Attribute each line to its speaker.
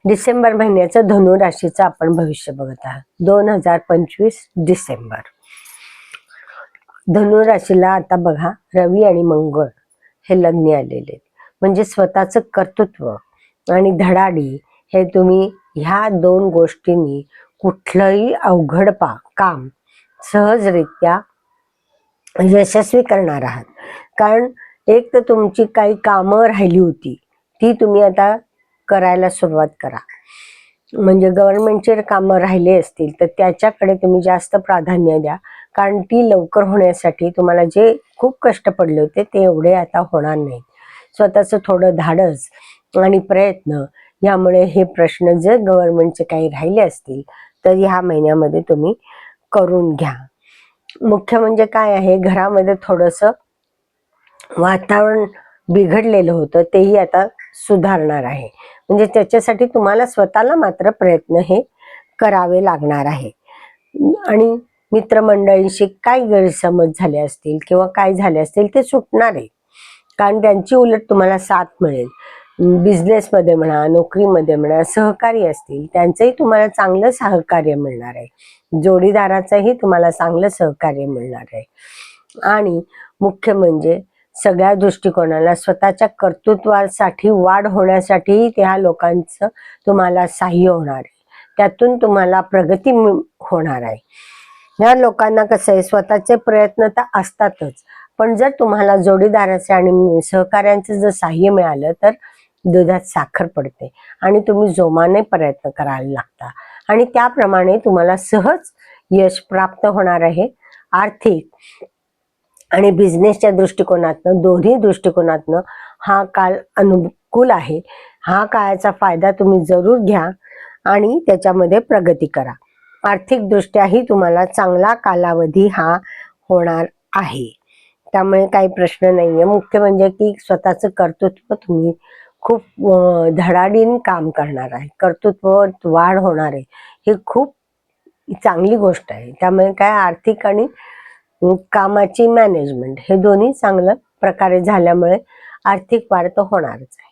Speaker 1: डिसेंबर महिन्याचं धनु राशीचं आपण भविष्य बघत आहात. 2025 डिसेंबर. धनु राशीला आता बघा रवी आणि मंगळ हे लग्नी आलेले आहेत. म्हणजे स्वतःचं कर्तृत्व आणि धडाडी हे तुम्ही ह्या दोन गोष्टींनी कुठलंही अवघड काम सहजरित्या यशस्वी करणार आहात. कारण एक तर तुमची काही कामं राहिली होती ती तुम्ही आता करायला सुरुवात करा. म्हणजे गव्हर्नमेंटचे कामं राहिले असतील तर त्याच्याकडे तुम्ही जास्त प्राधान्य द्या. कारण ती लवकर होण्यासाठी तुम्हाला जे खूप कष्ट पडले होते ते एवढे आता होणार नाहीत. स्वतःचं थोडं धाडस आणि प्रयत्न यामुळे हे प्रश्न जर गव्हर्नमेंटचे काही राहिले असतील तर ह्या महिन्यामध्ये तुम्ही करून घ्या. मुख्य म्हणजे काय आहे, घरामध्ये थोडंसं वातावरण बिघडलेलं होतं तेही आता सुधारणार आहे. म्हणजे त्याच्यासाठी तुम्हाला स्वतःला मात्र प्रयत्न हे करावे लागणार आहे. आणि मित्रमंडळींशी काय गैरसमज झाले असतील किंवा काय झाले असतील ते सुटणार आहे. कारण त्यांची उलट तुम्हाला साथ मिळेल. बिझनेसमध्ये म्हणा, नोकरीमध्ये म्हणा, सहकारी असतील त्यांचंही तुम्हाला चांगलं सहकार्य मिळणार आहे. जोडीदाराचंही तुम्हाला चांगलं सहकार्य मिळणार आहे. आणि मुख्य म्हणजे सगळ्या दृष्टिकोनाला स्वतःच्या कर्तृत्वासाठी वाढ होण्यासाठी त्या लोकांचं तुम्हाला सहाय्य होणार आहे. त्यातून तुम्हाला प्रगती होणार आहे. ह्या लोकांना कसं आहे, स्वतःचे प्रयत्न तर असतातच, पण जर तुम्हाला जोडीदाराचे आणि सहकार्यांचं जर सहाय्य मिळालं तर दुधात साखर पडते आणि तुम्ही जोमाने प्रयत्न करायला लागता आणि त्याप्रमाणे तुम्हाला सहज यश प्राप्त होणार आहे. आर्थिक आणि बिझनेसच्या दृष्टिकोनातनं, दोन्ही दृष्टिकोनातनं हा काळ अनुकूल आहे. हा काळाचा फायदा तुम्ही जरूर घ्या आणि त्याच्यामध्ये प्रगती करा. आर्थिक दृष्ट्याही तुम्हाला चांगला कालावधी हा होणार आहे. त्यामुळे काही प्रश्न नाहीये. मुख्य म्हणजे की स्वतःचं कर्तृत्व तुम्ही खूप धडाडीने काम करणार आहे. कर्तृत्व वाढ होणार आहे. ही खूप चांगली गोष्ट आहे. त्यामुळे काय आर्थिक आणि कामाची मॅनेजमेंट हे दोन्ही चांगल्या प्रकारे झाल्यामुळे आर्थिक वाढ तर होणारच आहे.